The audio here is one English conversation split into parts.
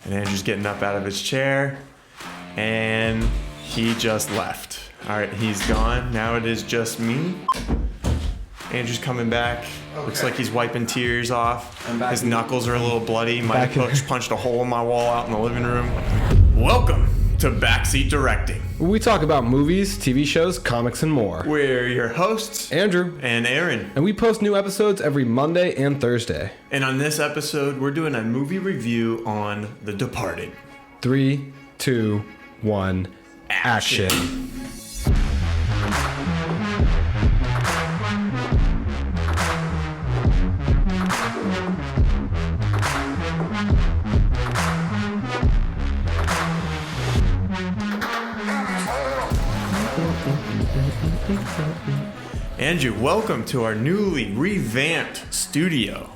And Andrew's getting up out of his chair, and he just left. All right, he's gone. Now it is just me. Andrew's coming back. Okay. Looks like he's wiping tears off. His knuckles are a little bloody. Mike punched a hole in my wall out in the living room. Welcome to Backseat Directing. We talk about movies, TV shows, comics, and more. We're your hosts, Andrew and Arron. And we post new episodes every Monday and Thursday. And on this episode, we're doing a movie review on The Departed. 3, 2, 1, action. Andrew, welcome to our newly revamped studio.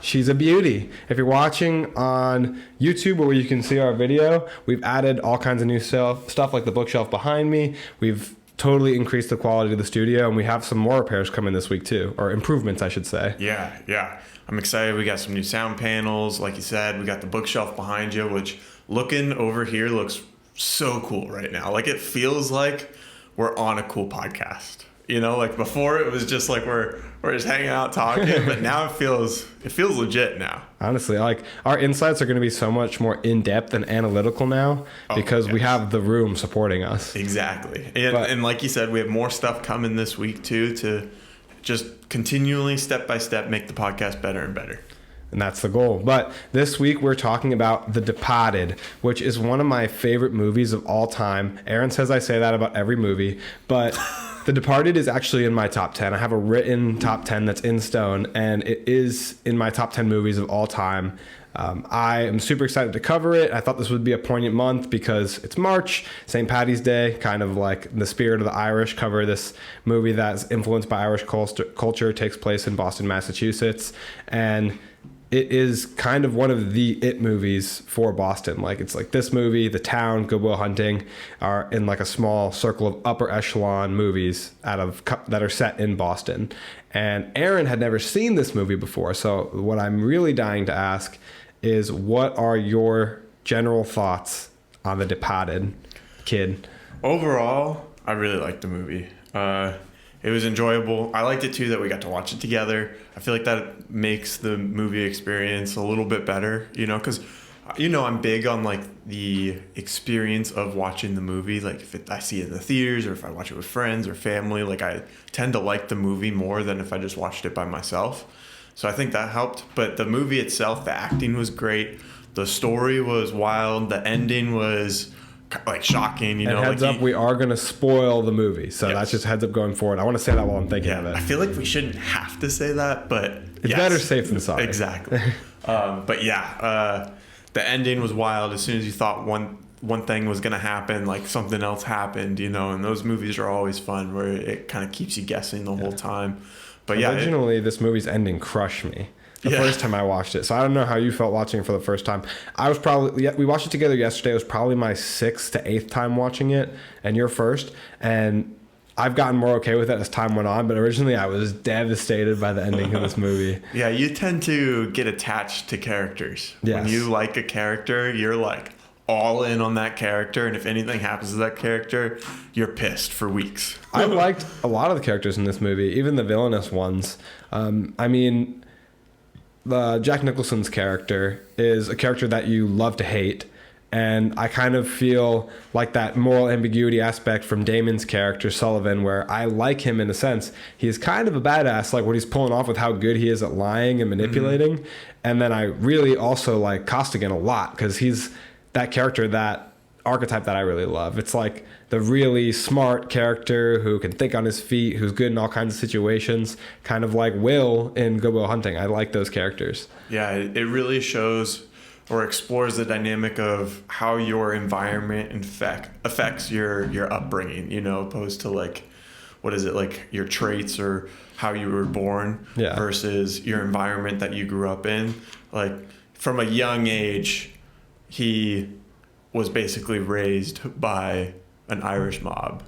She's a beauty. If you're watching on YouTube where you can see our video, we've added all kinds of new stuff like the bookshelf behind me. We've totally increased the quality of the studio, and we have some more repairs coming this week too, or improvements, I should say. Yeah. I'm excited. We got some new sound panels. Like you said, we got the bookshelf behind you, which looking over here looks so cool right now. Like it feels like we're on a cool podcast. You know, like before it was just like we're just hanging out talking, but now it feels legit now. Honestly, like our insights are going to be so much more in-depth and analytical now because we have the room supporting us. Exactly. And like you said, we have more stuff coming this week too to just continually step by step make the podcast better and better. And that's the goal. But this week we're talking about The Departed, which is one of my favorite movies of all time. Arron says I say that about every movie, but The Departed is actually in my top 10. I have a written top 10 that's in stone, and it is in my top 10 movies of all time. I am super excited to cover it. I thought this would be a poignant month because it's March, St. Paddy's Day, kind of like in the spirit of the Irish, cover this movie that's influenced by Irish culture, takes place in Boston, Massachusetts, and it is kind of one of the it movies for Boston. Like it's like this movie, The Town, Good Will Hunting are in like a small circle of upper echelon movies that are set in Boston. And Arron had never seen this movie before. So what I'm really dying to ask is, what are your general thoughts on The Departed, kid? Overall, I really liked the movie. It was enjoyable. I liked it too that we got to watch it together. I feel like that makes the movie experience a little bit better, because, I'm big on like the experience of watching the movie. Like if I see it in the theaters or if I watch it with friends or family, like I tend to like the movie more than if I just watched it by myself. So I think that helped. But the movie itself, the acting was great. The story was wild. The ending was like shocking, And heads up, we are going to spoil the movie. So that's just heads up going forward. I want to say that while I'm thinking of it. I feel like we shouldn't have to say that, but it's better safe than sorry. Exactly. The ending was wild. As soon as you thought one thing was going to happen, like something else happened, and those movies are always fun where it kind of keeps you guessing the whole time. But originally this movie's ending crushed me the first time I watched it. So I don't know how you felt watching it for the first time. We watched it together yesterday. It was probably my 6th to 8th time watching it, and your first. And I've gotten more okay with it as time went on, but originally I was devastated by the ending of this movie. Yeah, you tend to get attached to characters. Yes. When you like a character, you're like all in on that character, and if anything happens to that character, you're pissed for weeks. I liked a lot of the characters in this movie, even the villainous ones. Jack Nicholson's character is a character that you love to hate, and I kind of feel like that moral ambiguity aspect from Damon's character Sullivan, where I like him in a sense. He is kind of a badass, like what he's pulling off with how good he is at lying and manipulating. And then I really also like Costigan a lot because he's that character, that archetype that I really love. It's like the really smart character who can think on his feet, who's good in all kinds of situations, kind of like Will in Good Will Hunting. I like those characters. Yeah, it really shows or explores the dynamic of how your environment affects your upbringing, opposed to like, what is it, like your traits or how you were born versus your environment that you grew up in. Like from a young age, he was basically raised by an Irish mob.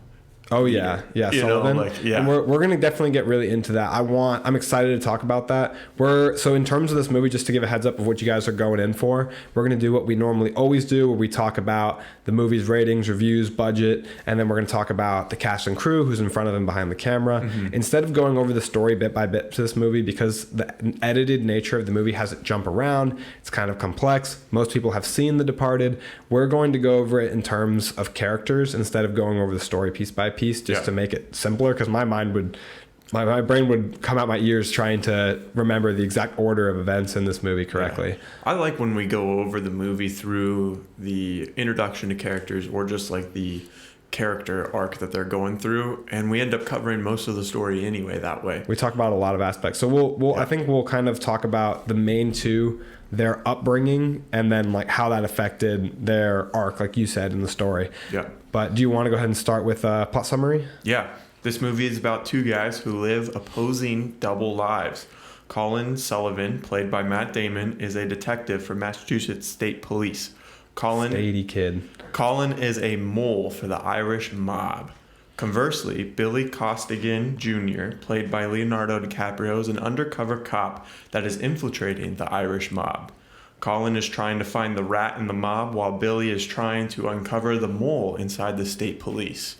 Oh yeah, yeah, Sullivan. And we're gonna definitely get really into that. I'm excited to talk about that. So in terms of this movie, just to give a heads up of what you guys are going in for, we're gonna do what we normally always do, where we talk about the movie's ratings, reviews, budget, and then we're gonna talk about the cast and crew, who's in front of and behind the camera. Instead of going over the story bit by bit to this movie, because the edited nature of the movie has it jump around, it's kind of complex. Most people have seen The Departed. We're going to go over it in terms of characters instead of going over the story piece by piece, just to make it simpler, because my brain would come out my ears trying to remember the exact order of events in this movie correctly. I like when we go over the movie through the introduction to characters or just like the character arc that they're going through, and we end up covering most of the story anyway that way. We talk about a lot of aspects. So we'll I think we'll kind of talk about the main two, their upbringing, and then like how that affected their arc, like you said, in the story. Yeah. But do you want to go ahead and start with a plot summary? Yeah. This movie is about two guys who live opposing double lives. Colin Sullivan, played by Matt Damon, is a detective for Massachusetts State Police. Statey kid. Colin is a mole for the Irish mob. Conversely, Billy Costigan Jr., played by Leonardo DiCaprio, is an undercover cop that is infiltrating the Irish mob. Colin is trying to find the rat in the mob, while Billy is trying to uncover the mole inside the state police.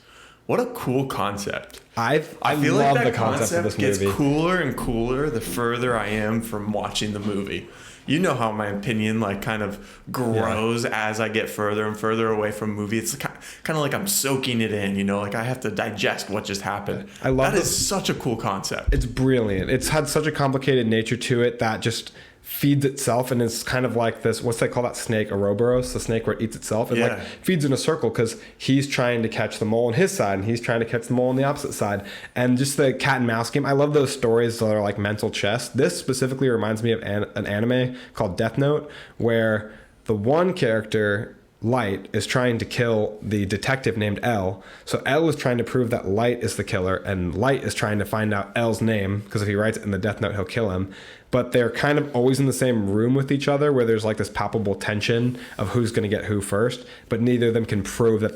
What a cool concept. I feel like love that the concept of this movie. Gets cooler and cooler the further I am from watching the movie. You know how my opinion like kind of grows as I get further and further away from movie. It's kind of like I'm soaking it in, you know, like I have to digest what just happened. I love that. Is such a cool concept. It's brilliant. It's had such a complicated nature to it that just feeds itself, and it's kind of like this, what's they call that snake, Ouroboros, the snake where it eats itself. It like feeds in a circle, because he's trying to catch the mole on his side and he's trying to catch the mole on the opposite side, and just the cat and mouse game. I love those stories that are like mental chess. This specifically reminds me of an anime called Death Note, where the one character, Light, is trying to kill the detective named L. So L is trying to prove that Light is the killer, and Light is trying to find out L's name, because if he writes it in the Death Note, he'll kill him. But they're kind of always in the same room with each other, where there's like this palpable tension of who's going to get who first, but neither of them can prove that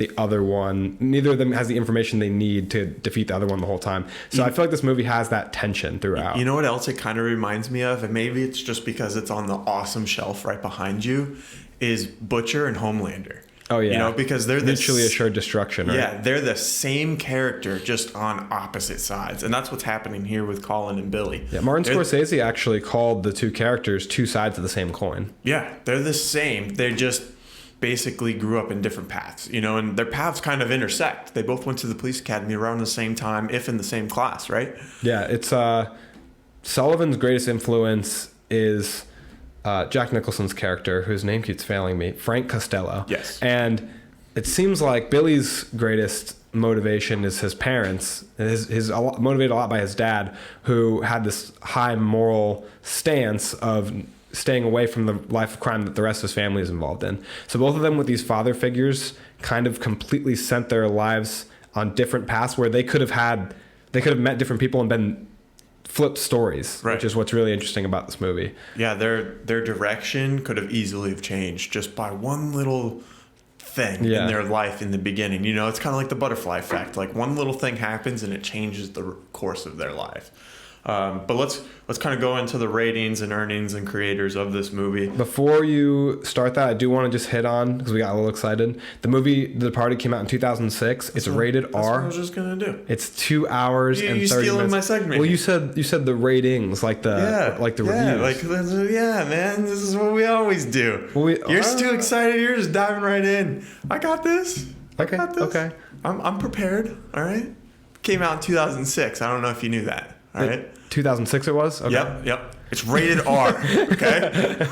neither of them has the information they need to defeat the other one the whole time. So I feel like this movie has that tension throughout. You know what else it kind of reminds me of, and maybe it's just because it's on the awesome shelf right behind you, is Butcher and Homelander. Oh yeah, you know, because they're mutually assured destruction. Right? Yeah, they're the same character, just on opposite sides, and that's what's happening here with Colin and Billy. Yeah, Martin Scorsese actually called the two characters two sides of the same coin. Yeah, they're the same. They just basically grew up in different paths, you know, and their paths kind of intersect. They both went to the police academy around the same time, if in the same class, right? Yeah, it's Sullivan's greatest influence is Jack Nicholson's character, whose name keeps failing me, Frank Costello. Yes. And it seems like Billy's greatest motivation is his parents. His motivated a lot by his dad, who had this high moral stance of staying away from the life of crime that the rest of his family is involved in. So both of them, with these father figures, kind of completely sent their lives on different paths, where they could have met different people and been flipped stories, right, which is what's really interesting about this movie. Yeah, their direction could have easily have changed just by one little thing in their life in the beginning. You know, it's kind of like the butterfly effect. Like one little thing happens and it changes the course of their life. But let's kind of go into the ratings and earnings and creators of this movie. Before you start that, I do want to just hit on, because we got a little excited, the movie The Departed came out in 2006. It's rated R. That's what I was just gonna do. It's 2 hours and 30 minutes. You stealing my segment. Well, you said the ratings, like the reviews. Yeah, man, this is what we always do. Well, you're too excited. You're just diving right in. I got this. Okay. I got this. Okay. I'm prepared. All right. Came out in 2006. I don't know if you knew that. All right. 2006 it was? Okay. Yep. It's rated R, okay?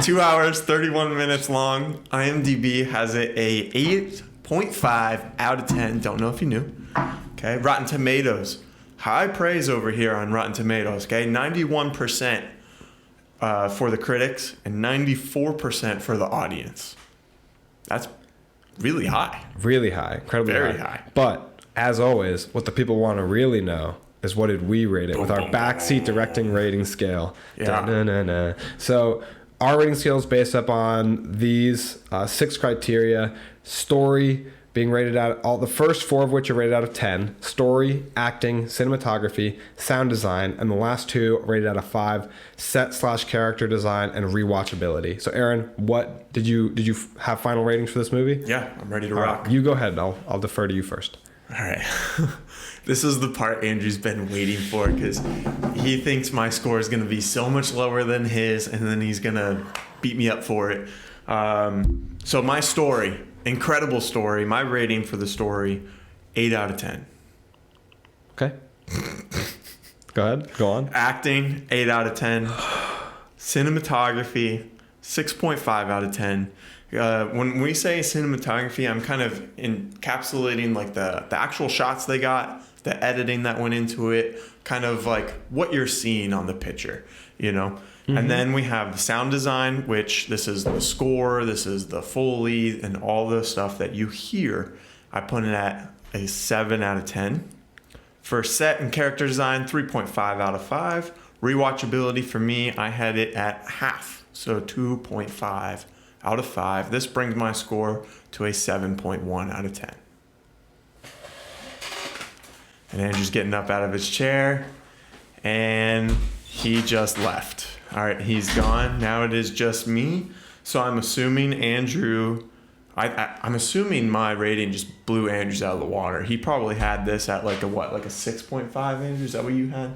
2 hours, 31 minutes long. IMDb has it a 8.5 out of 10. Don't know if you knew. Okay. Rotten Tomatoes. High praise over here on Rotten Tomatoes, okay? 91% for the critics and 94% for the audience. That's really high. Really high. Incredibly Very high. But, as always, what the people want to really know is what did we rate it with our Backseat directing rating scale. Yeah. So our rating scale is based up on these 6 criteria: story, being rated out, all the first 4 of which are rated out of 10: story, acting, cinematography, sound design, and the last 2 are rated out of 5: set/character design and rewatchability. So Aaron, what did you have final ratings for this movie? Yeah, I'm ready to rock. You go ahead. I'll defer to you first. All right. This is the part Andrew's been waiting for because he thinks my score is going to be so much lower than his, and then he's going to beat me up for it. So my story, incredible story. My rating for the story, 8 out of 10. Okay. Go ahead. Go on. Acting, 8 out of 10. Cinematography, 6.5 out of 10. When we say cinematography, I'm kind of encapsulating like the actual shots they got, the editing that went into it, kind of like what you're seeing on the picture, you know? Mm-hmm. And then we have the sound design, which this is the score, this is the Foley, and all the stuff that you hear. I put it at a 7 out of 10. For set and character design, 3.5 out of 5. Rewatchability for me, I had it at half, so 2.5 out of 5. This brings my score to a 7.1 out of 10. And Andrew's getting up out of his chair, and he just left. All right, he's gone. Now it is just me. So I'm assuming Andrew, I'm assuming my rating just blew Andrew's out of the water. He probably had this at like a 6.5, Andrew? Is that what you had?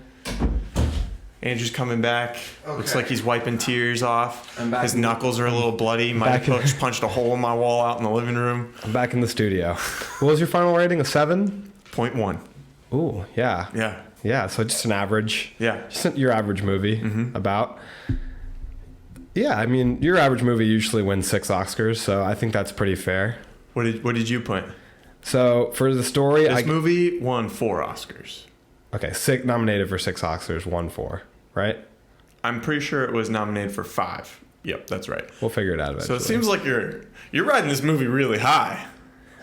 Andrew's coming back. Okay. Looks like he's wiping tears off. His knuckles are a little bloody. Might have punched a hole in my wall out in the living room. I'm back in the studio. What was your final rating? A 7.1. Ooh, yeah. Yeah. Yeah, so just an average. Yeah. Just your average movie, mm-hmm. about. Yeah, I mean, your average movie usually wins 6 Oscars, so I think that's pretty fair. What did you put? So for the story, this movie won 4 Oscars. Okay, nominated for 6 Oscars, won 4, right? I'm pretty sure it was nominated for 5. Yep, that's right. We'll figure it out eventually. So it seems like you're riding this movie really high.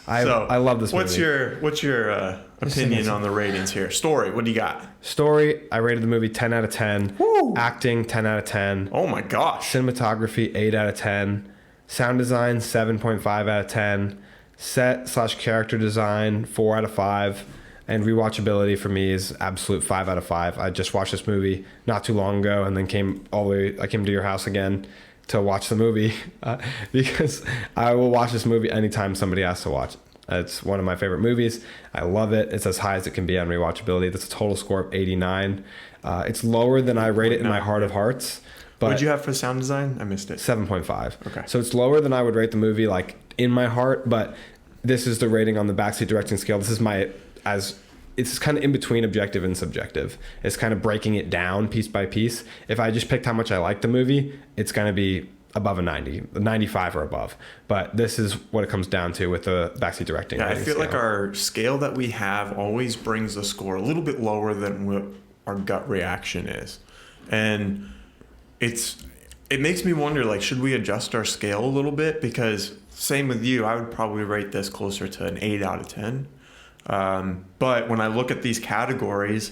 I love this movie. What's your opinion on the ratings here? Story, what do you got? Story, I rated the movie 10 out of 10. Woo! Acting, 10 out of 10. Oh my gosh. Cinematography, 8 out of 10. Sound design, 7.5 out of 10. Set/character design, 4 out of 5. And rewatchability for me is absolute 5 out of 5. I just watched this movie not too long ago, and then I came to your house again to watch the movie because I will watch this movie anytime somebody asks to watch it. It's one of my favorite movies. I love it. It's as high as it can be on rewatchability. That's a total score of 89. It's lower than I rate it in my heart of hearts. But what'd you have for sound design? I missed it. 7.5. Okay. So it's lower than I would rate the movie like in my heart, but this is the rating on the Backseat directing scale. This is it's kind of in between objective and subjective. It's kind of breaking it down piece by piece. If I just picked how much I like the movie, it's going to be above a 90, 95 or above. But this is what it comes down to with the Backseat directing. Yeah, I feel like our scale that we have always brings the score a little bit lower than what our gut reaction is. And it makes me wonder, like, should we adjust our scale a little bit? Because same with you, I would probably rate this closer to an 8 out of 10. But when I look at these categories,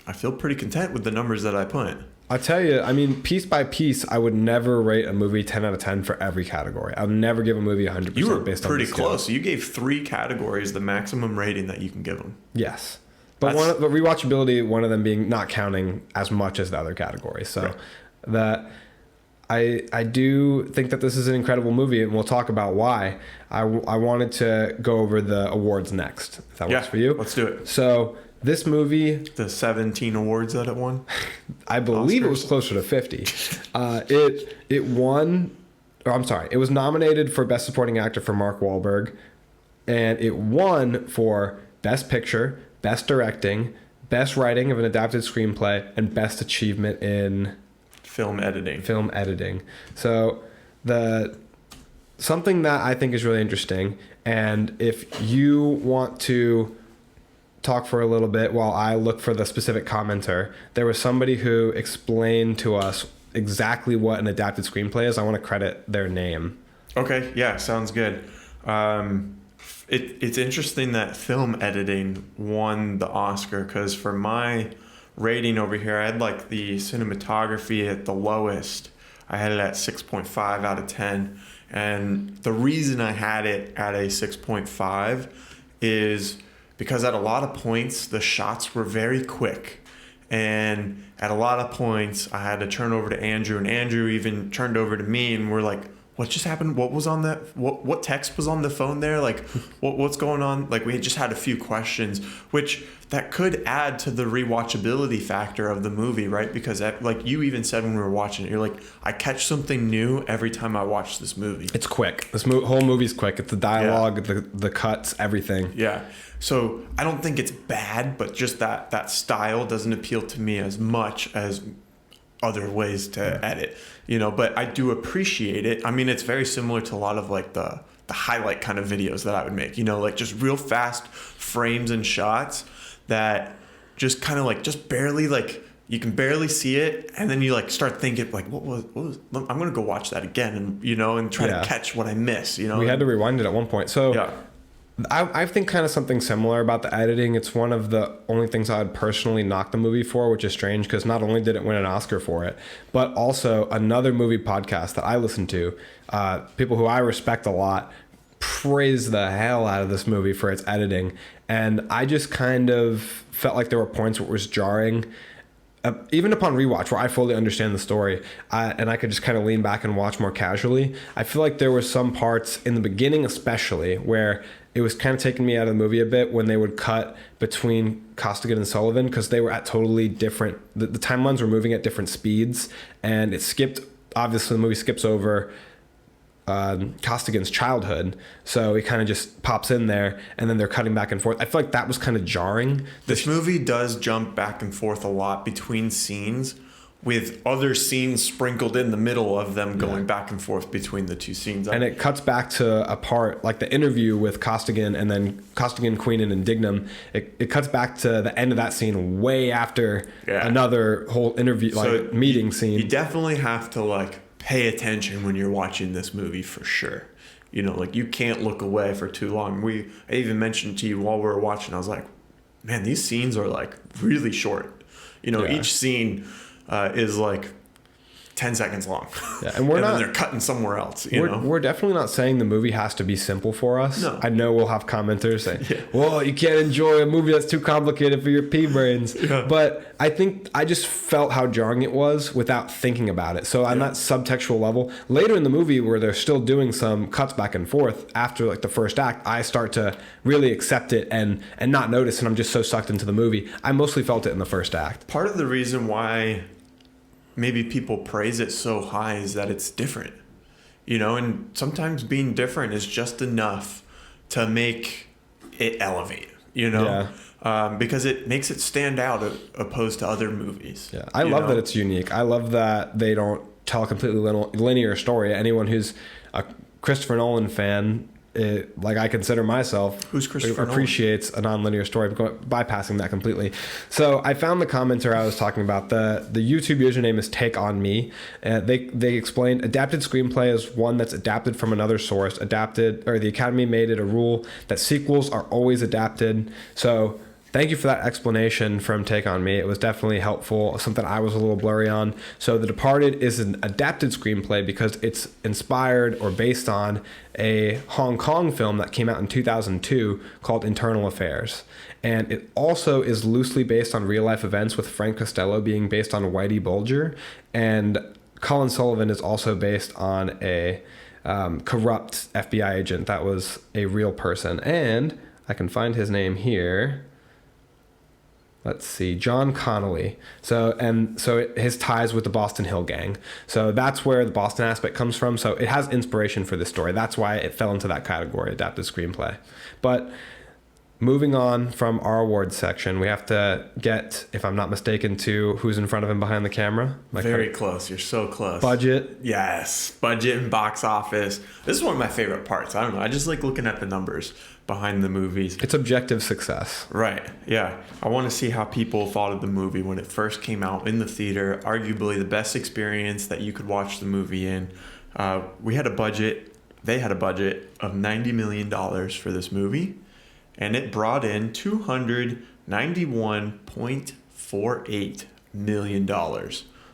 I feel pretty content with the numbers that I put. I'll tell you, I mean, piece by piece, I would never rate a movie 10 out of 10 for every category. I'll never give a movie 100% you were based on pretty the scale. close. You gave 3 categories the maximum rating that you can give them. Yes. But rewatchability, one of them being not counting as much as the other categories. So right. That I do think that this is an incredible movie, and we'll talk about why. I wanted to go over the awards next, if that works for you. Let's do it. So this movie... The 17 awards that it won? I believe Oscars. It was closer to 50. It won... I'm sorry. It was nominated for Best Supporting Actor for Mark Wahlberg, and it won for Best Picture, Best Directing, Best Writing of an Adapted Screenplay, and Best Achievement in... Film editing. So something that I think is really interesting, and if you want to talk for a little bit while I look for the specific commenter, there was somebody who explained to us exactly what an adapted screenplay is. I want to credit their name. Okay, yeah, sounds good. It's interesting that film editing won the Oscar, because for my rating over here, I had like the cinematography at the lowest. I had it at 6.5 out of 10. And the reason I had it at a 6.5 is because at a lot of points, the shots were very quick. And at a lot of points, I had to turn over to Andrew, and Andrew even turned over to me, and we're like, what just happened? What was on that? What text was on the phone there? Like, what's going on? Like, we had just had a few questions, which that could add to the rewatchability factor of the movie, right? Because like you even said when we were watching it, you're like, I catch something new every time I watch this movie. It's quick. This whole movie's quick. It's the dialogue, the cuts, everything. Yeah. So I don't think it's bad, but just that style doesn't appeal to me as much as other ways to edit, but I do appreciate it. I mean, it's very similar to a lot of like the highlight kind of videos that I would make, like just real fast frames and shots that just kind of like just barely, like you can barely see it, and then you like start thinking like what was I'm gonna go watch that again, and and try to catch what I miss. We had to rewind it at one point. So yeah. I think kind of something similar about the editing. It's one of the only things I would personally knock the movie for, which is strange because not only did it win an Oscar for it, but also another movie podcast that I listen to, people who I respect a lot, praise the hell out of this movie for its editing. And I just kind of felt like there were points where it was jarring. Even upon rewatch, where I fully understand the story, and I could just kind of lean back and watch more casually, I feel like there were some parts in the beginning especially where it was kind of taking me out of the movie a bit when they would cut between Costigan and Sullivan, because they were at totally different, the timelines were moving at different speeds, and it skipped, obviously the movie skips over Costigan's childhood, so it kind of just pops in there, and then they're cutting back and forth. I feel like that was kind of jarring. This movie does jump back and forth a lot between scenes, with other scenes sprinkled in the middle of them going back and forth between the two scenes. And it cuts back to a part, like the interview with Costigan, and then Costigan, Queen, and Indignum. It cuts back to the end of that scene way after another whole interview, like meeting scene. You definitely have to like pay attention when you're watching this movie for sure. Like you can't look away for too long. I even mentioned to you while we were watching, I was like, man, these scenes are like really short. Each scene is like 10 seconds long. Yeah, and then they're cutting somewhere else. We're definitely not saying the movie has to be simple for us. No. I know we'll have commenters saying, well, you can't enjoy a movie that's too complicated for your pea brains. Yeah. But I think I just felt how jarring it was without thinking about it. So on that subtextual level, later in the movie where they're still doing some cuts back and forth after like the first act, I start to really accept it and not notice, and I'm just so sucked into the movie. I mostly felt it in the first act. Part of the reason why maybe people praise it so high is that it's different, and sometimes being different is just enough to make it elevate, because it makes it stand out opposed to other movies. Yeah, I love that it's unique. I love that they don't tell a completely linear story. Anyone who's a Christopher Nolan fan, like I consider myself, who's Christopher appreciates a non-linear story, bypassing that completely. So I found the commenter I was talking about. The YouTube username is Take On Me. They explained adapted screenplay is one that's adapted from another source. The Academy made it a rule that sequels are always adapted. So thank you for that explanation from Take On Me. It was definitely helpful, something I was a little blurry on. So The Departed is an adapted screenplay because it's inspired or based on a Hong Kong film that came out in 2002 called Internal Affairs. And it also is loosely based on real-life events, with Frank Costello being based on Whitey Bulger. And Colin Sullivan is also based on a corrupt FBI agent that was a real person. And I can find his name here. Let's see, John Connolly. So his ties with the Boston Hill Gang. So that's where the Boston aspect comes from. So it has inspiration for this story. That's why it fell into that category, adapted screenplay. But moving on from our awards section, we have to get, if I'm not mistaken, to who's in front of him behind the camera. Very close. You're so close. Budget. Yes. Budget and box office. This is one of my favorite parts. I don't know. I just like looking at the numbers behind the movies. It's objective success. Right. Yeah. I want to see how people thought of the movie when it first came out in the theater. Arguably the best experience that you could watch the movie in. We had a budget. They had a budget of $90 million for this movie. And it brought in $291.48 million.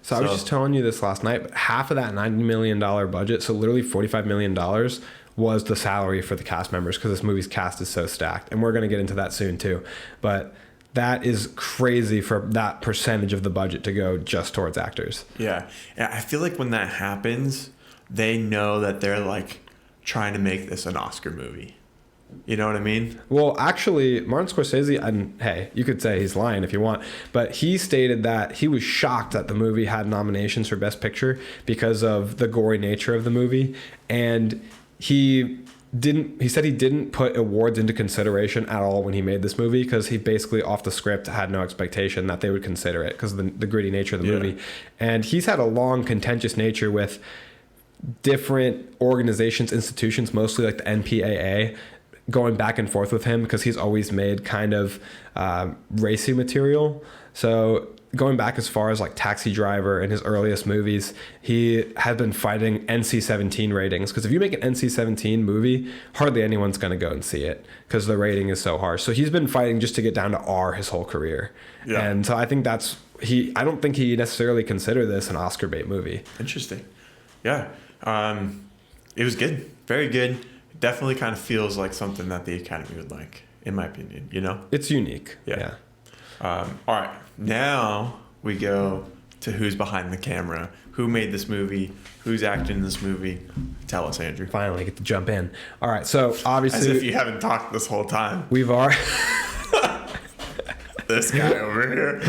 So I was just telling you this last night, but half of that $90 million budget, so literally $45 million, was the salary for the cast members because this movie's cast is so stacked. And we're going to get into that soon too. But that is crazy for that percentage of the budget to go just towards actors. Yeah. And I feel like when that happens, they know that they're like trying to make this an Oscar movie. You know what I mean? Well, actually, Martin Scorsese, and hey, you could say he's lying if you want, but he stated that he was shocked that the movie had nominations for Best Picture because of the gory nature of the movie. And he said he didn't put awards into consideration at all when he made this movie because he basically off the script had no expectation that they would consider it because of the gritty nature of the movie. And he's had a long contentious nature with different organizations, institutions, mostly like the NPAA, going back and forth with him because he's always made kind of racy material. So going back as far as like Taxi Driver and his earliest movies, he had been fighting NC-17 ratings because if you make an NC-17 movie, hardly anyone's going to go and see it because the rating is so harsh. So he's been fighting just to get down to R his whole career. Yeah. And so I think I don't think he necessarily considered this an Oscar bait movie. Interesting. Yeah. It was good. Very good. Definitely kind of feels like something that the Academy would like, in my opinion, you know? It's unique. Yeah. All right. Now we go to who's behind the camera. Who made this movie? Who's acting in this movie? Tell us, Andrew. Finally get to jump in. All right. So obviously... As if you haven't talked this whole time. We've already... This guy over here.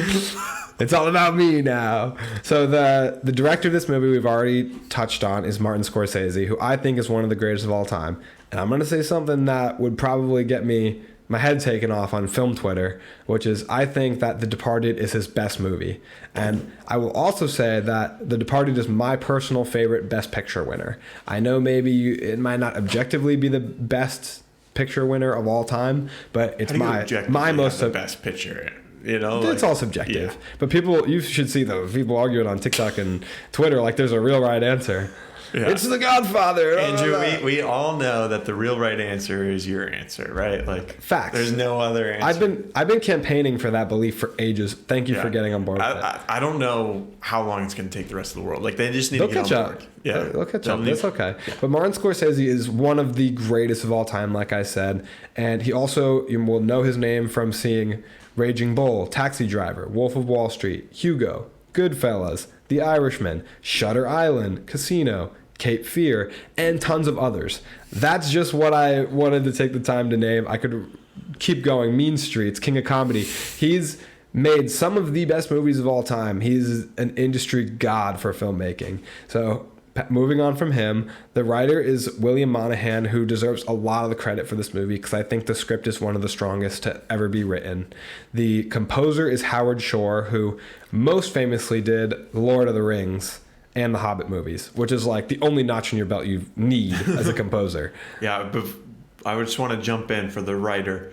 It's all about me now. So the director of this movie we've already touched on is Martin Scorsese, who I think is one of the greatest of all time. And I'm going to say something that would probably get my head taken off on film Twitter, which is I think that The Departed is his best movie. And I will also say that The Departed is my personal favorite Best Picture winner. I know maybe it might not objectively be the best picture winner of all time, but it's my most the best picture. You know, it's all subjective. Yeah. But you should see those people arguing on TikTok and Twitter like there's a real right answer. Yeah. It's The Godfather. Andrew, we all know that the real right answer is your answer, right? Like facts. There's no other answer. I've been campaigning for that belief for ages. Thank you for getting on board with it. I don't know how long it's going to take the rest of the world. Like they just need to get on board. Yeah, they'll catch up. That's okay. Yeah. But Martin Scorsese is one of the greatest of all time, like I said, and he also you will know his name from seeing Raging Bull, Taxi Driver, Wolf of Wall Street, Hugo, Goodfellas, The Irishman, Shutter Island, Casino, Cape Fear, and tons of others. That's just what I wanted to take the time to name. I could keep going. Mean Streets, King of Comedy. He's made some of the best movies of all time. He's an industry god for filmmaking. So moving on from him, the writer is William Monahan, who deserves a lot of the credit for this movie because I think the script is one of the strongest to ever be written. The composer is Howard Shore, who most famously did Lord of the Rings and the Hobbit movies, which is like the only notch in your belt you need as a composer. Yeah, but I just want to jump in for the writer.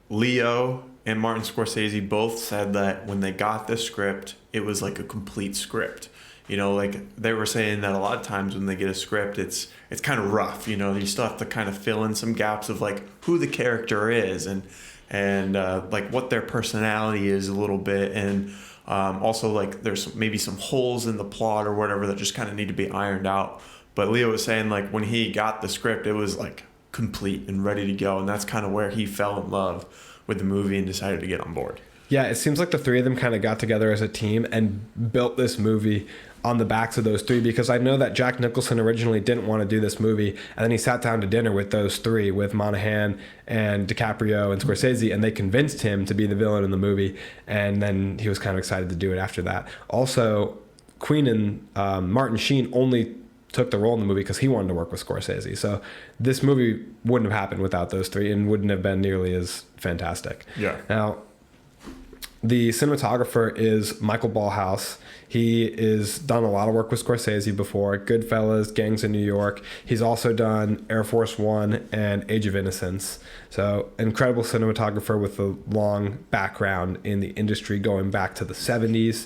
Leo and Martin Scorsese both said that when they got the script, it was like a complete script. You know, like they were saying that a lot of times when they get a script, it's kind of rough. You know, you still have to kind of fill in some gaps of like who the character is and like what their personality is a little bit, and also like there's maybe some holes in the plot or whatever that just kind of need to be ironed out. But Leo was saying like when he got the script, it was like complete and ready to go, and that's kind of where he fell in love with the movie and decided to get on board. Yeah, it seems like the three of them kind of got together as a team and built this movie on the backs of those three, because I know that Jack Nicholson originally didn't want to do this movie, and then he sat down to dinner with those three, with Monahan and DiCaprio and Scorsese, and they convinced him to be the villain in the movie, and then he was kind of excited to do it after that. Also, Queen and Martin Sheen only took the role in the movie because he wanted to work with Scorsese. So this movie wouldn't have happened without those three and wouldn't have been nearly as fantastic. Yeah. Now, the cinematographer is Michael Ballhaus. He has done a lot of work with Scorsese before, Goodfellas, Gangs in New York. He's also done Air Force One and Age of Innocence. So incredible cinematographer with a long background in the industry going back to the 70s.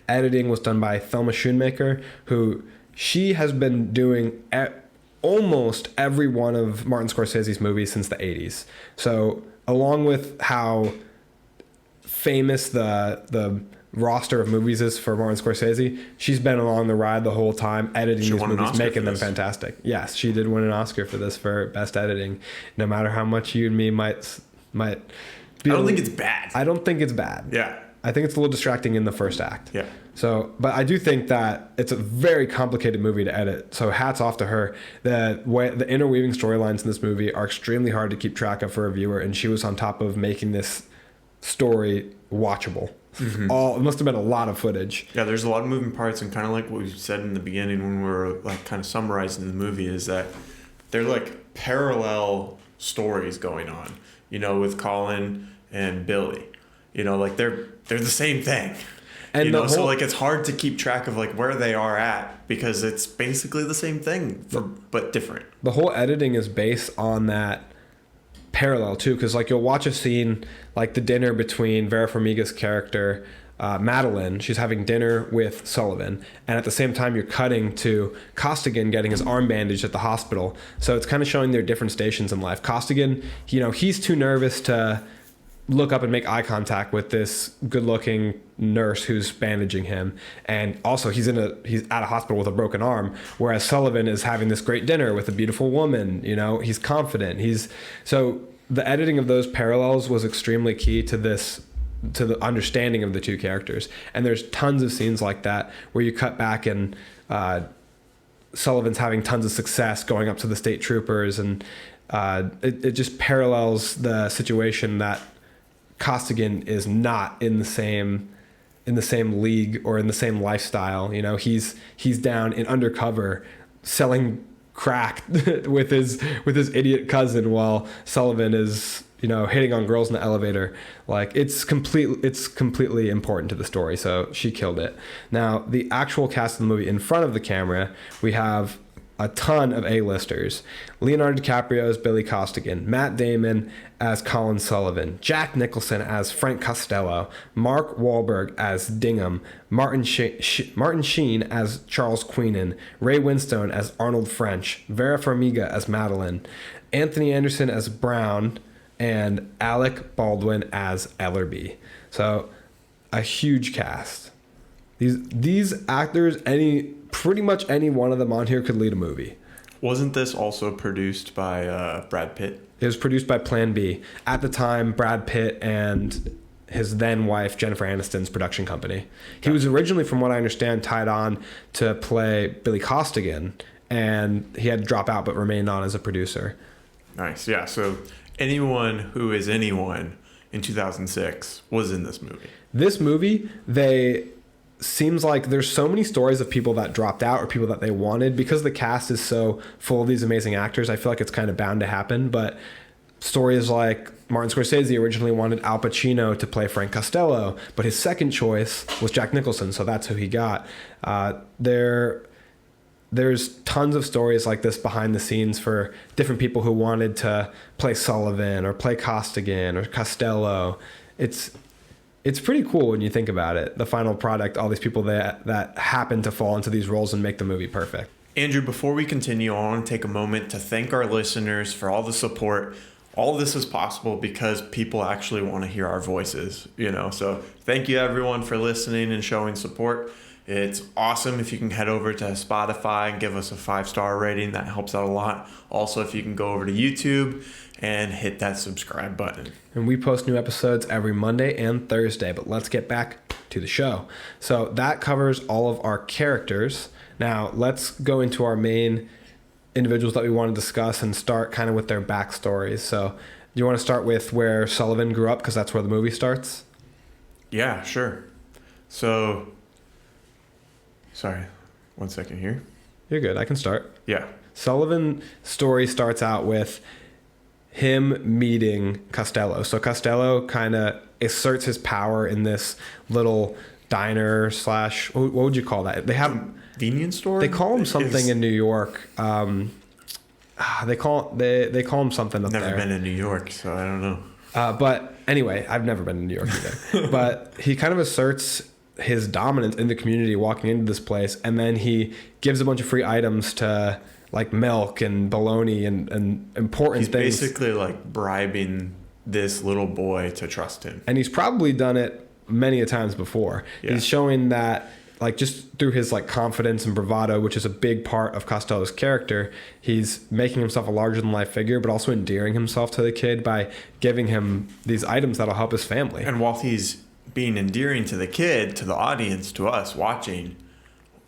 Editing was done by Thelma Schoonmaker, who she has been doing almost every one of Martin Scorsese's movies since the 80s. So along with how famous the roster of movies is for Martin Scorsese, she's been along the ride the whole time, editing these movies, making them fantastic. Yes, she did win an Oscar for this for best editing. No matter how much you and me might be, I don't think it's bad. I don't think it's bad. Yeah. I think it's a little distracting in the first act. Yeah. So, but I do think that it's a very complicated movie to edit. So hats off to her. The interweaving storylines in this movie are extremely hard to keep track of for a viewer, and she was on top of making this story watchable. Mm-hmm. It must have been a lot of footage. Yeah, there's a lot of moving parts, and kind of like what we said in the beginning when we were like kind of summarizing the movie is that they're like parallel stories going on, you know, with Colin and Billy. You know, like they're the same thing. And so like it's hard to keep track of like where they are at because it's basically the same thing but different. The whole editing is based on that parallel too, because like you'll watch a scene like the dinner between Vera Farmiga's character Madeline. She's having dinner with Sullivan, and at the same time you're cutting to Costigan getting his arm bandaged at the hospital. So it's kind of showing their different stations in life. Costigan, you know, he's too nervous to look up and make eye contact with this good-looking nurse who's bandaging him, and also he's at a hospital with a broken arm, whereas Sullivan is having this great dinner with a beautiful woman. You know, he's confident. So the editing of those parallels was extremely key to the understanding of the two characters, and there's tons of scenes like that where you cut back and Sullivan's having tons of success going up to the state troopers, and it just parallels the situation that Costigan is not in the same league or in the same lifestyle. You know, he's down in undercover selling crack with his idiot cousin while Sullivan is, you know, hitting on girls in the elevator. Like it's completely important to the story. So she killed it. Now the actual cast of the movie in front of the camera, we have a ton of A-listers. Leonardo DiCaprio as Billy Costigan, Matt Damon as Colin Sullivan, Jack Nicholson as Frank Costello, Mark Wahlberg as Dingham, Martin Sheen as Charles Queenan, Ray Winstone as Arnold French, Vera Farmiga as Madeline, Anthony Anderson as Brown, and Alec Baldwin as Ellerby. So a huge cast. These actors, pretty much any one of them on here could lead a movie. Wasn't this also produced by Brad Pitt? It was produced by Plan B. At the time, Brad Pitt and his then wife, Jennifer Aniston's production company. He was originally, from what I understand, tied on to play Billy Costigan, and he had to drop out but remained on as a producer. Nice, yeah. So anyone who is anyone in 2006 was in this movie. This movie, seems like there's so many stories of people that dropped out or people that they wanted, because the cast is so full of these amazing actors. I feel like it's kind of bound to happen, but stories like Martin Scorsese originally wanted Al Pacino to play Frank Costello, but his second choice was Jack Nicholson, so that's who he got. There's tons of stories like this behind the scenes for different people who wanted to play Sullivan or play Costigan or Costello. It's pretty cool when you think about it. The final product, all these people that happen to fall into these roles and make the movie perfect. Andrew, before we continue, I want to take a moment to thank our listeners for all the support. All this is possible because people actually want to hear our voices, you know. So thank you everyone for listening and showing support. It's awesome if you can head over to Spotify and give us a 5-star rating. That helps out a lot. Also, if you can go over to YouTube and hit that subscribe button. And we post new episodes every Monday and Thursday, but let's get back to the show. So that covers all of our characters. Now let's go into our main individuals that we want to discuss and start kind of with their backstories. So do you want to start with where Sullivan grew up, because that's where the movie starts? Yeah, sure. So, sorry, 1 second here. You're good. I can start. Yeah. Sullivan's story starts out with him meeting Costello. So Costello kind of asserts his power in this little diner slash, what would you call that? They have convenience store. They call him something in New York. They call him something up there. Never been in New York, so I don't know. But anyway, I've never been to New York either. But he kind of asserts his dominance in the community walking into this place, and then he gives a bunch of free items to like milk and bologna and important things. He's basically like bribing this little boy to trust him. And he's probably done it many a times before. Yeah. He's showing that, like, just through his like confidence and bravado, which is a big part of Costello's character, he's making himself a larger than life figure, but also endearing himself to the kid by giving him these items that'll help his family. And while he's being endearing to the kid, to the audience, to us watching,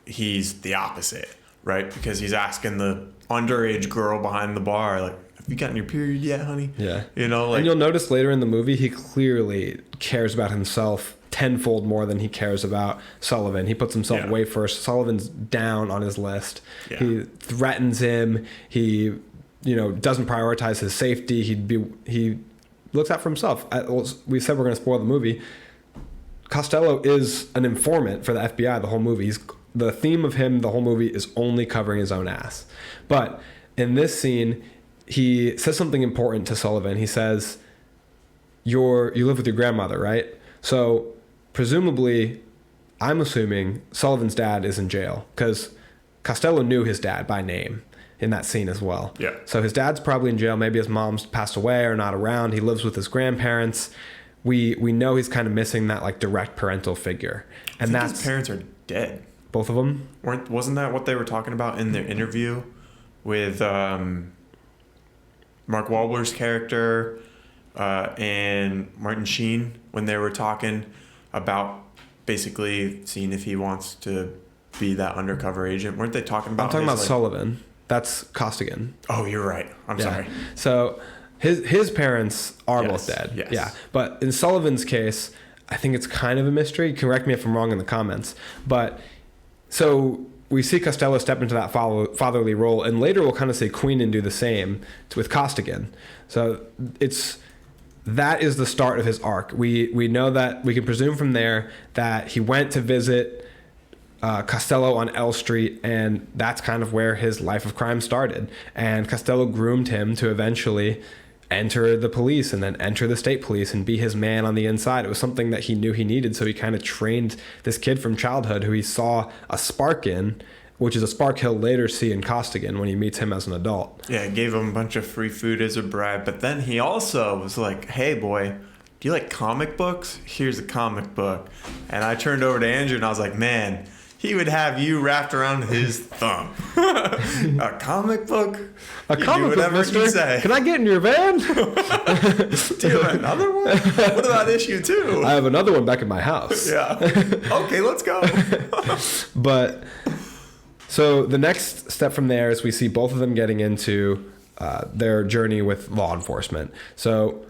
he's the opposite, right? Because he's asking the underage girl behind the bar, like, have you gotten your period yet, honey? Yeah. You know, like, and you'll notice later in the movie, he clearly cares about himself tenfold more than he cares about Sullivan. He puts himself way first. Sullivan's down on his list. Yeah. He threatens him. He, doesn't prioritize his safety. He looks out for himself. We said we're going to spoil the movie. Costello is an informant for the FBI the whole movie. The theme of him the whole movie is only covering his own ass. But in this scene, he says something important to Sullivan. He says, you live with your grandmother, right? So presumably, I'm assuming Sullivan's dad is in jail because Costello knew his dad by name in that scene as well. Yeah. So his dad's probably in jail. Maybe his mom's passed away or not around. He lives with his grandparents. We know he's kind of missing that like direct parental figure. And I think his parents are dead. Both of them? Wasn't that what they were talking about in their interview with Mark Wahlberg's character and Martin Sheen when they were talking about basically seeing if he wants to be that undercover agent? Weren't they talking about? I'm talking about Sullivan. That's Costigan. Oh, you're right. I'm sorry. So his parents are both dead. Yes. Yeah. But in Sullivan's case, I think it's kind of a mystery. Correct me if I'm wrong in the comments. But so we see Costello step into that fatherly role, and later we'll kind of see Queenan do the same with Costigan. So that is the start of his arc. We know that we can presume from there that he went to visit Costello on L Street, and that's kind of where his life of crime started. And Costello groomed him to eventually enter the police and then enter the state police and be his man on the inside. It was something that he knew he needed, so he kind of trained this kid from childhood who he saw a spark in, which is a spark he'll later see in Costigan when he meets him as an adult. Yeah, gave him a bunch of free food as a bribe, but then he also was like, hey boy, do you like comic books? Here's a comic book. And I turned over to Andrew and I was like, man, he would have you wrapped around his thumb. A comic book? A comic book, mister? You say. Can I get in your van? Do you have another one? What about issue 2? I have another one back in my house. Yeah. Okay, let's go. But so the next step from there is we see both of them getting into their journey with law enforcement. So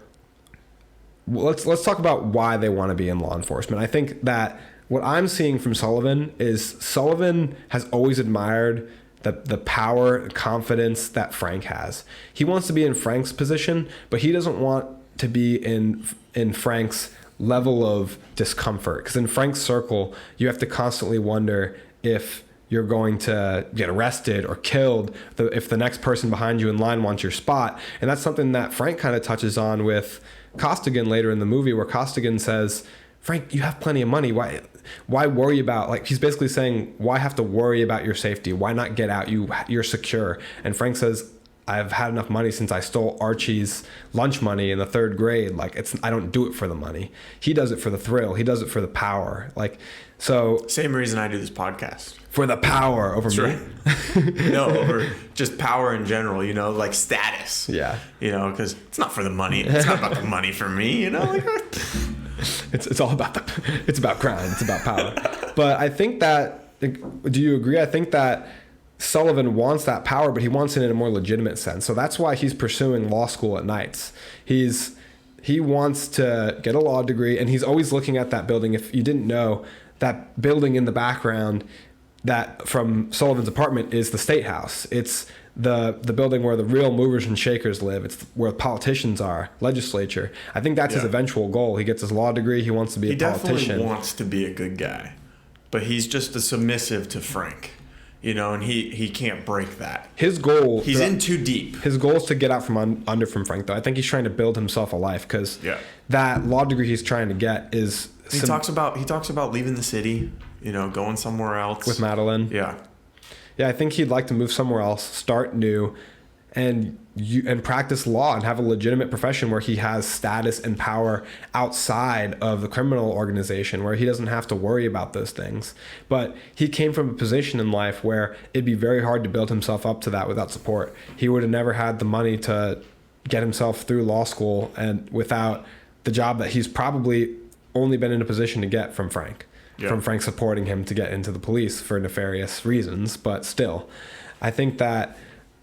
let's talk about why they want to be in law enforcement. I think that what I'm seeing from Sullivan is Sullivan has always admired the power and confidence that Frank has. He wants to be in Frank's position, but he doesn't want to be in Frank's level of discomfort. Because in Frank's circle, you have to constantly wonder if you're going to get arrested or killed if the next person behind you in line wants your spot. And that's something that Frank kind of touches on with Costigan later in the movie, where Costigan says, Frank, you have plenty of money. Why worry about, like, he's basically saying, why have to worry about your safety? Why not get out? You're secure. And Frank says, I've had enough money since I stole Archie's lunch money in the 3rd grade. Like, I don't do it for the money. He does it for the thrill. He does it for the power. Like, so same reason I do this podcast. For the power over That's me. Right. No, over just power in general, like status. Yeah. Because it's not for the money. It's not about the money for me, like it's all about it's about crime. It's about power. But I think that, do you agree? I think that Sullivan wants that power, but he wants it in a more legitimate sense. So that's why he's pursuing law school at nights. He wants to get a law degree, and he's always looking at that building. If you didn't know, that building in the background that from Sullivan's apartment is the State House. It's the building where the real movers and shakers live. It's where politicians are, legislature. I think that's his eventual goal. He gets his law degree. He wants to be a politician. He definitely wants to be a good guy, but he's just a submissive to Frank, and he can't break that. His goal... He's in too deep. His goal is to get out from under from Frank, though. I think he's trying to build himself a life, because that law degree he's trying to get is... He talks about leaving the city, going somewhere else. With Madeline. Yeah. Yeah, I think he'd like to move somewhere else, start new, and practice law and have a legitimate profession where he has status and power outside of the criminal organization, where he doesn't have to worry about those things. But he came from a position in life where it'd be very hard to build himself up to that without support. He would have never had the money to get himself through law school, and without the job that he's probably only been in a position to get from Frank. Yeah. From Frank supporting him to get into the police for nefarious reasons. But still, I think that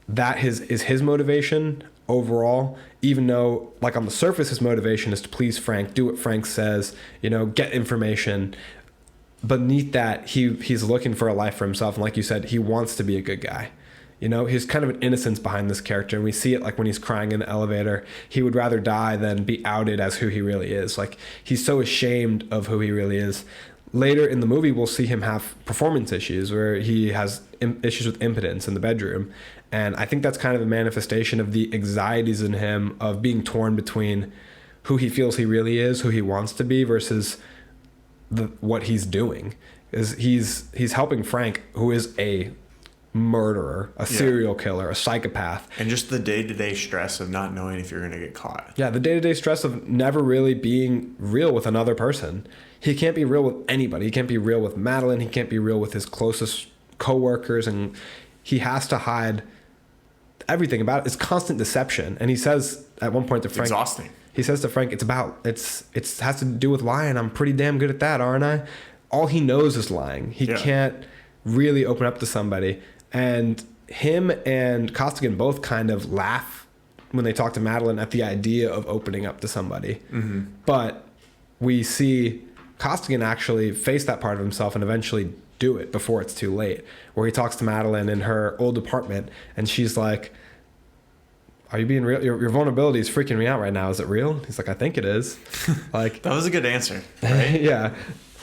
is his motivation overall, even though, like, on the surface, his motivation is to please Frank, do what Frank says, get information. Beneath that, he's looking for a life for himself. And like you said, he wants to be a good guy. He's kind of an innocence behind this character. And we see it, like, when he's crying in the elevator. He would rather die than be outed as who he really is. Like, he's so ashamed of who he really is. Later in the movie, we'll see him have performance issues where he has issues with impotence in the bedroom. And I think that's kind of a manifestation of the anxieties in him of being torn between who he feels he really is, who he wants to be, versus what he's doing. He's helping Frank, who is a murderer, a serial killer, a psychopath. And just the day-to-day stress of not knowing if you're going to get caught. Yeah, the day-to-day stress of never really being real with another person. He can't be real with anybody. He can't be real with Madeline. He can't be real with his closest coworkers, and he has to hide everything about it. It's constant deception. And he says at one point to Frank, exhausting. He says to Frank, it has to do with lying. I'm pretty damn good at that, aren't I? All he knows is lying. He can't really open up to somebody. And him and Costigan both kind of laugh when they talk to Madeline at the idea of opening up to somebody. Mm-hmm. But we see Costigan actually face that part of himself and eventually do it before it's too late, where he talks to Madeline in her old apartment, and she's like, are you being real? Your vulnerability is freaking me out right now. Is it real? He's like, I think it is. Like, that was a good answer, right? Yeah.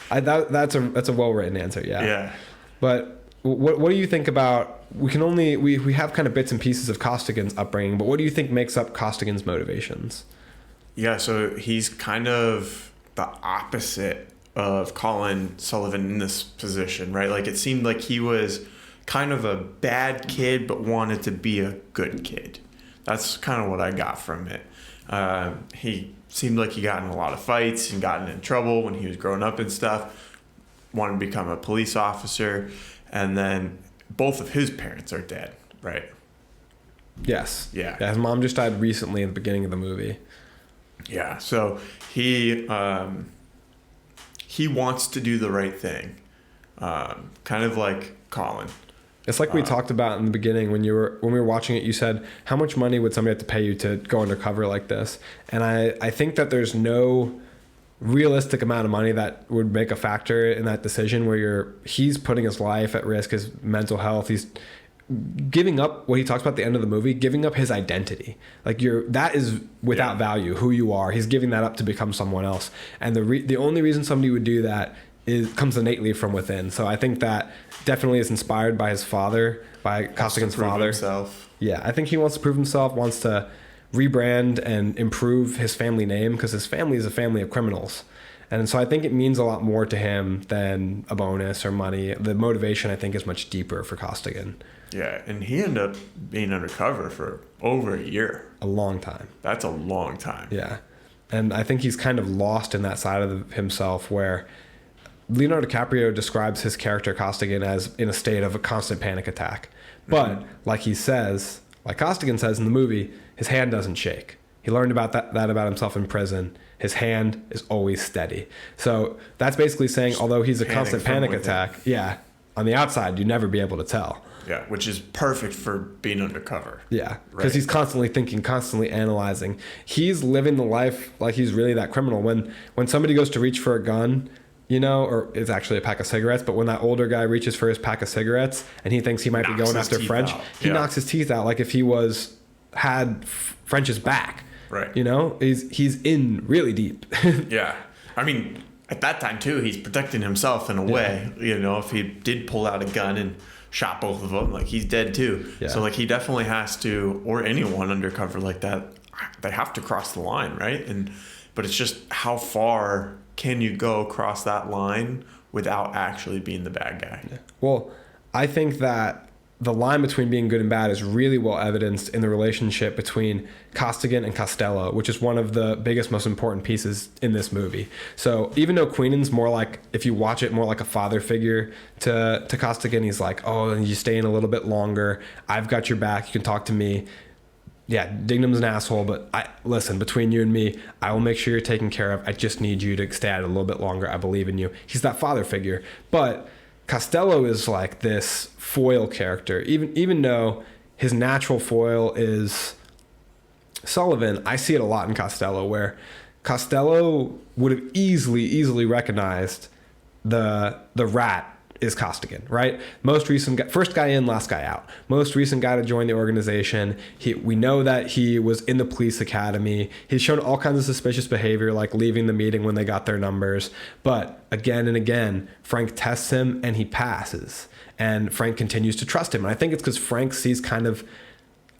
That's a well-written answer. Yeah. Yeah. But what do you think about, we have kind of bits and pieces of Costigan's upbringing, but what do you think makes up Costigan's motivations? Yeah. So he's kind of the opposite of Colin Sullivan in this position, right? Like, it seemed like he was kind of a bad kid, but wanted to be a good kid. That's kind of what I got from it. He seemed like he got in a lot of fights and gotten in trouble when he was growing up and stuff, wanted to become a police officer. And then both of his parents are dead, right? Yes. Yeah. His mom just died recently in the beginning of the movie. Yeah. So he wants to do the right thing, kind of like Colin. It's like we talked about in the beginning when we were watching it. You said, how much money would somebody have to pay you to go undercover like this? And I think that there's no realistic amount of money that would make a factor in that decision, where he's putting his life at risk, his mental health. He's giving up what he talks about at the end of the movie, giving up his identity. Like, that is without value, who you are. He's giving that up to become someone else. And the only reason somebody would do that comes innately from within. So I think that definitely is inspired by his father, by Costigan's father. Himself. Yeah, I think he wants to prove himself, wants to rebrand and improve his family name, because his family is a family of criminals. And so I think it means a lot more to him than a bonus or money. The motivation, I think, is much deeper for Costigan. Yeah, and he ended up being undercover for over a year. A long time. That's a long time. Yeah. And I think he's kind of lost in that side of himself, where Leonardo DiCaprio describes his character Costigan as in a state of a constant panic attack. But like Costigan says in the movie, his hand doesn't shake. He learned about that about himself in prison. His hand is always steady. So that's basically saying, although he's a constant panic attack, on the outside, you'd never be able to tell. Yeah, which is perfect for being undercover. Yeah, because he's constantly thinking, constantly analyzing. He's living the life like he's really that criminal. When somebody goes to reach for a gun, or it's actually a pack of cigarettes, but when that older guy reaches for his pack of cigarettes and he thinks he might be going after French, he knocks his teeth out like if he had French's back. Right. He's in really deep. Yeah. I mean, at that time too, he's protecting himself in a way. If he did pull out a gun and shot both of them, like, he's dead too. Yeah. So, like, he definitely has to, or anyone undercover like that, they have to cross the line, right? But it's just, how far can you go across that line without actually being the bad guy? Yeah. Well, I think that the line between being good and bad is really well evidenced in the relationship between Costigan and Costello, which is one of the biggest, most important pieces in this movie. So even though Queenan's more like, if you watch it, more like a father figure to Costigan, he's like, oh, you stay in a little bit longer. I've got your back. You can talk to me. Yeah, Dignam's an asshole, but listen, between you and me, I will make sure you're taken care of. I just need you to stay out a little bit longer. I believe in you. He's that father figure. But Costello is like this foil character. Even though his natural foil is Sullivan, I see it a lot in Costello, where Costello would have easily recognized the rat is Costigan, right? Most recent guy, first guy in, last guy out. Most recent guy to join the organization. We know that he was in the police academy. He's shown all kinds of suspicious behavior, like leaving the meeting when they got their numbers. But again and again, Frank tests him and he passes. And Frank continues to trust him. And I think it's because Frank sees kind of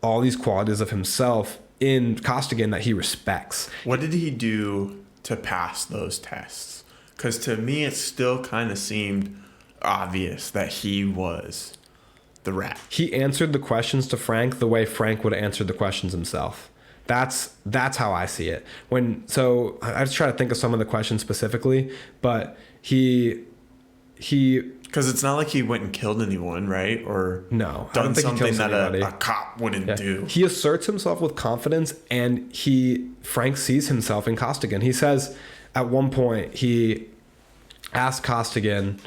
all these qualities of himself in Costigan that he respects. What did he do to pass those tests? Because to me, it still kind of seemed obvious that he was the rat. He answered the questions to Frank the way Frank would answer the questions himself. That's how I see it. So I just try to think of some of the questions specifically, but he because it's not like he went and killed anyone, right? Or no, done something that a cop wouldn't do. He asserts himself with confidence, and Frank sees himself in Costigan. He says at one point, he asked Costigan,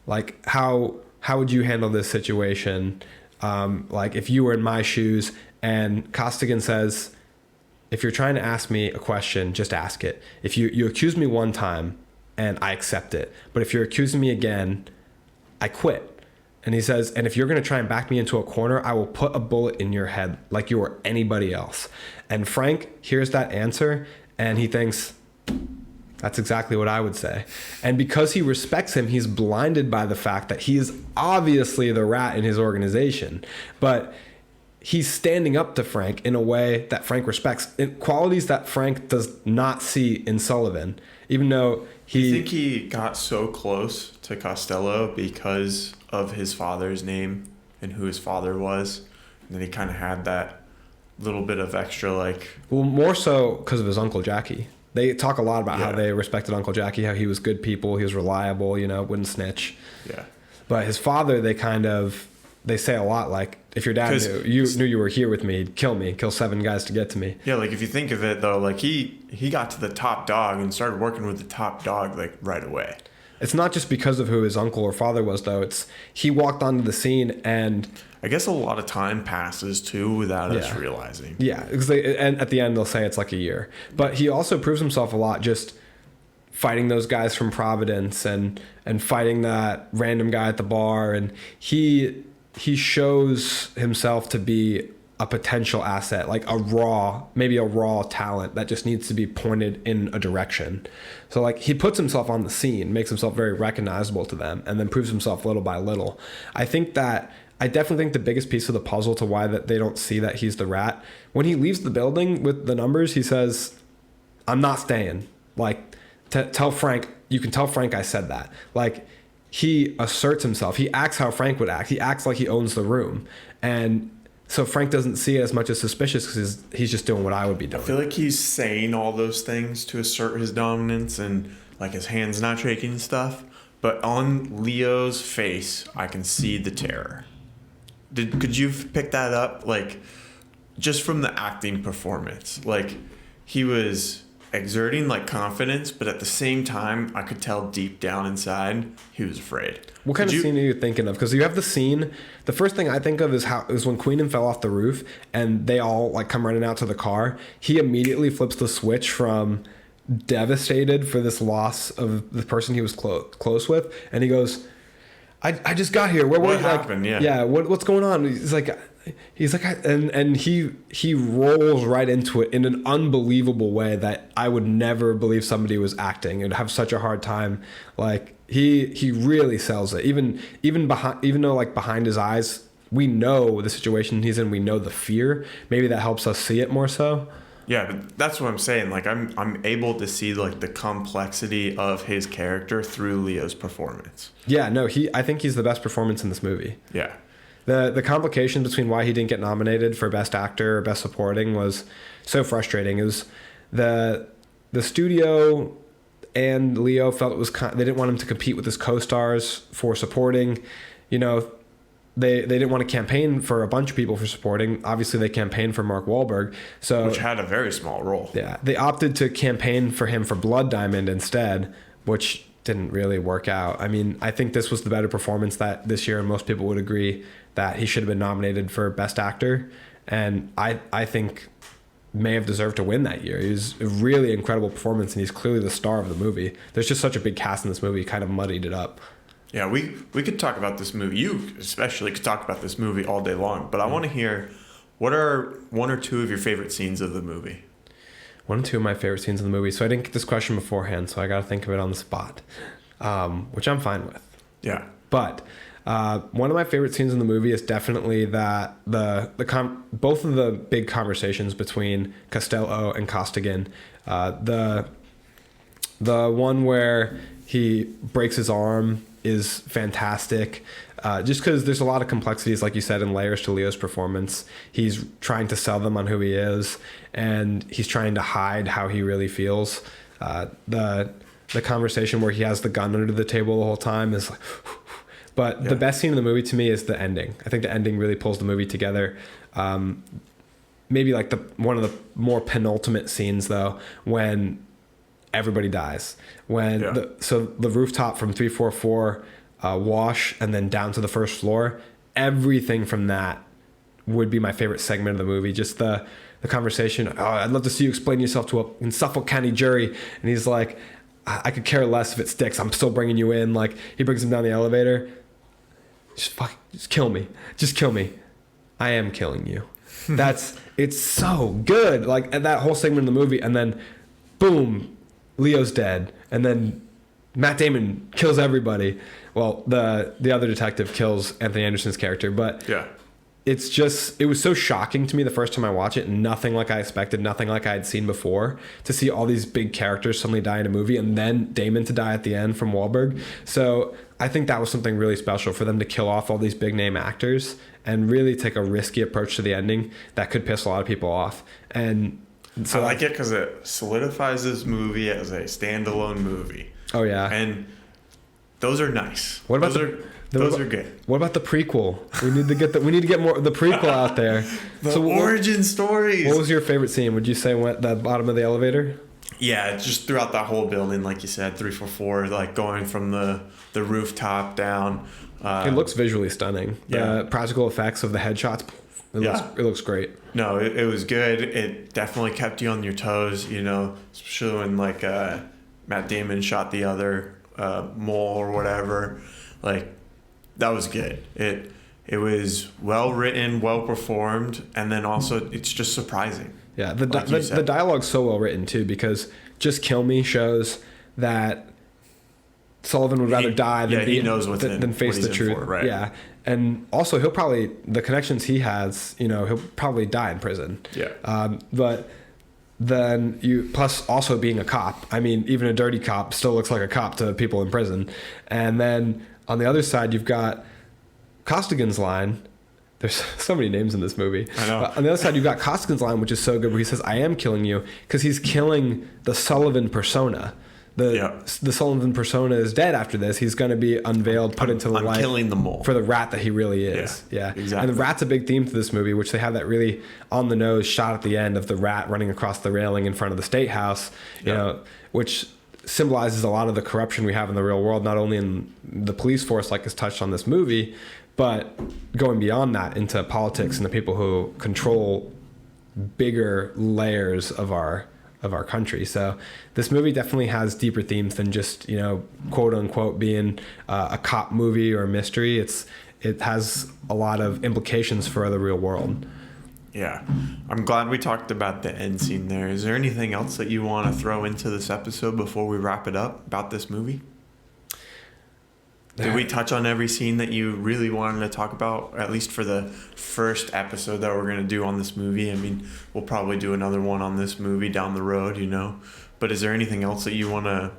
like, how would you handle this situation? Like if you were in my shoes. And Costigan says, if you're trying to ask me a question, just ask it. If you accuse me one time and I accept it, but if you're accusing me again, I quit. And he says, and if you're going to try and back me into a corner, I will put a bullet in your head like you were anybody else. And Frank hears that answer and he thinks, that's exactly what I would say. And because he respects him, he's blinded by the fact that he is obviously the rat in his organization. But he's standing up to Frank in a way that Frank respects, qualities that Frank does not see in Sullivan, even though You think he got so close to Costello because of his father's name and who his father was? And then he kind of had that little bit of extra, like... Well, more so because of his Uncle Jackie. They talk a lot about how they respected Uncle Jackie, how he was good people, he was reliable, wouldn't snitch. Yeah. But his father, they say a lot, like, if your dad knew you were here with me, he'd kill 7 guys to get to me. Yeah, like if you think of it though, like he got to the top dog and started working with the top dog like right away. It's not just because of who his uncle or father was though. It's he walked onto the scene and I guess a lot of time passes too without us realizing. Yeah, because and at the end they'll say it's like a year. But he also proves himself a lot just fighting those guys from Providence and fighting that random guy at the bar, and he shows himself to be a potential asset, like maybe a raw talent that just needs to be pointed in a direction. So like he puts himself on the scene, makes himself very recognizable to them, and then proves himself little by little. I definitely think the biggest piece of the puzzle to why that they don't see that he's the rat, when he leaves the building with the numbers, he says, I'm not staying. Like, tell Frank, you can tell Frank I said that. Like, he asserts himself. He acts how Frank would act. He acts like he owns the room. And so Frank doesn't see it as much as suspicious because he's just doing what I would be doing. I feel like he's saying all those things to assert his dominance and like his hands not shaking and stuff. But on Leo's face, I can see the terror. Could you pick that up? Like, just from the acting performance, like he was exerting like confidence, but at the same time I could tell deep down inside he was afraid. What kind of scene are you thinking of? Because you have the scene, the first thing I think of is when Queenan fell off the roof and they all like come running out to the car. He immediately flips the switch from devastated for this loss of the person he was close with, and he goes, I just got here. What happened? Like, yeah. What's going on? He's like, and he rolls right into it in an unbelievable way that I would never believe somebody was acting and have such a hard time. Like he really sells it. Even though like behind his eyes, we know the situation he's in. We know the fear. Maybe that helps us see it more so. Yeah, but that's what I'm saying. Like I'm able to see like the complexity of his character through Leo's performance. Yeah, no, I think he's the best performance in this movie. Yeah. The complication between why he didn't get nominated for Best Actor or Best Supporting was so frustrating. It was the studio and Leo felt it was they didn't want him to compete with his co-stars for supporting. You know, they didn't want to campaign for a bunch of people for supporting. Obviously, they campaigned for Mark Wahlberg, which had a very small role. Yeah, they opted to campaign for him for Blood Diamond instead, which didn't really work out. I mean, I think this was the better performance that this year, and most people would agree that he should have been nominated for Best Actor, and I think may have deserved to win that year. He was a really incredible performance, and he's clearly the star of the movie. There's just such a big cast in this movie, kind of muddied it up. Yeah, we could talk about this movie. You especially could talk about this movie all day long, but I want to hear, what are one or two of your favorite scenes of the movie? One or two of my favorite scenes in the movie. So I didn't get this question beforehand, so I got to think of it on the spot, which I'm fine with. Yeah. But one of my favorite scenes in the movie is definitely that both of the big conversations between Costello and Costigan. The one where he breaks his arm is fantastic. Just because there's a lot of complexities, like you said, and layers to Leo's performance. He's trying to sell them on who he is, and he's trying to hide how he really feels. The conversation where he has the gun under the table the whole time is like... But the best scene in the movie to me is the ending. I think the ending really pulls the movie together. Maybe like one of the more penultimate scenes, though, when everybody dies. So the rooftop from 344 wash and then down to the first floor, everything from that would be my favorite segment of the movie. Just the conversation. Oh, I'd love to see you explain yourself to a Suffolk County jury. And he's like, I could care less if it sticks. I'm still bringing you in. Like, he brings him down the elevator. Just kill me. Just kill me. I am killing you. It's so good. Like, and that whole segment in the movie, and then boom, Leo's dead. And then Matt Damon kills everybody. Well, the other detective kills Anthony Anderson's character, but yeah. It was so shocking to me the first time I watched it. Nothing like I expected, nothing like I had seen before, to see all these big characters suddenly die in a movie and then Damon to die at the end from Wahlberg. So I think that was something really special for them to kill off all these big name actors and really take a risky approach to the ending that could piss a lot of people off. And so I like it because it solidifies this movie as a standalone movie. Oh yeah. And those are nice. What about those are good. What about the prequel? We need to get more the prequel out there. The origin stories. What was your favorite scene? Would you say went the bottom of the elevator? Yeah, just throughout that whole building, like you said, 344, like going from the rooftop down. It looks visually stunning. Yeah. The practical effects of the headshots. It looks great. No, it was good. It definitely kept you on your toes, you know, especially when like Matt Damon shot the other mole or whatever. Like, that was good. It was well written, well performed, and then also it's just surprising. Yeah, the dialogue's so well written too, because Just Kill Me shows that Sullivan would rather die than face the truth. Right. Yeah, and also the connections he has, you know, he'll probably die in prison. Yeah. But then plus also being a cop. I mean, even a dirty cop still looks like a cop to people in prison. And then on the other side, you've got Costigan's line. There's so many names in this movie. I know. On the other side, you've got Costigan's line, which is so good, where he says, "I am killing you," because he's killing the Sullivan persona. The Sullivan persona is dead after this. He's going to be unveiled, put into the light. Killing the mole. For the rat that he really is. Yeah, exactly. And the rat's a big theme to this movie, which they have that really on-the-nose shot at the end of the rat running across the railing in front of the State House, you know, which symbolizes a lot of the corruption we have in the real world, not only in the police force, like is touched on this movie, but going beyond that into politics and the people who control bigger layers of our country. So this movie definitely has deeper themes than just, you know, quote unquote being a cop movie or a mystery. It has a lot of implications for the real world. Yeah. I'm glad we talked about the end scene there. Is there anything else that you want to throw into this episode before we wrap it up about this movie? Did we touch on every scene that you really wanted to talk about, at least for the first episode that we're going to do on this movie? I mean, we'll probably do another one on this movie down the road, you know. But is there anything else that you want to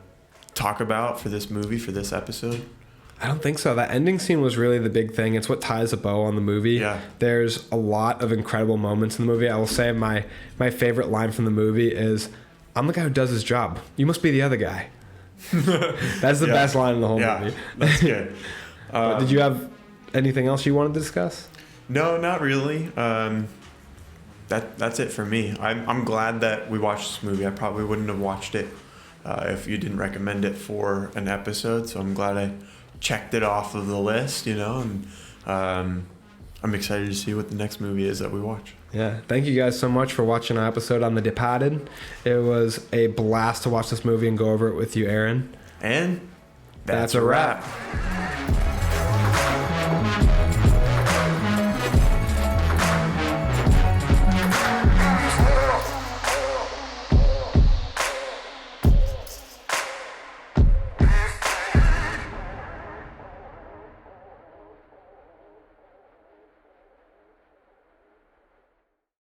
talk about for this movie, for this episode? I don't think so. That ending scene was really the big thing. It's what ties a bow on the movie. Yeah. There's a lot of incredible moments in the movie. I will say my favorite line from the movie is, "I'm the guy who does his job. You must be the other guy." That's the best line in the whole movie. That's good. Did you have anything else you wanted to discuss? No, not really. That's it for me. I'm glad that we watched this movie. I probably wouldn't have watched it if you didn't recommend it for an episode. So I'm glad I checked it off of the list, you know, and I'm excited to see what the next movie is that we watch. Yeah, thank you guys so much for watching our episode on The Departed. It was a blast to watch this movie and go over it with you, Aaron. And that's a wrap.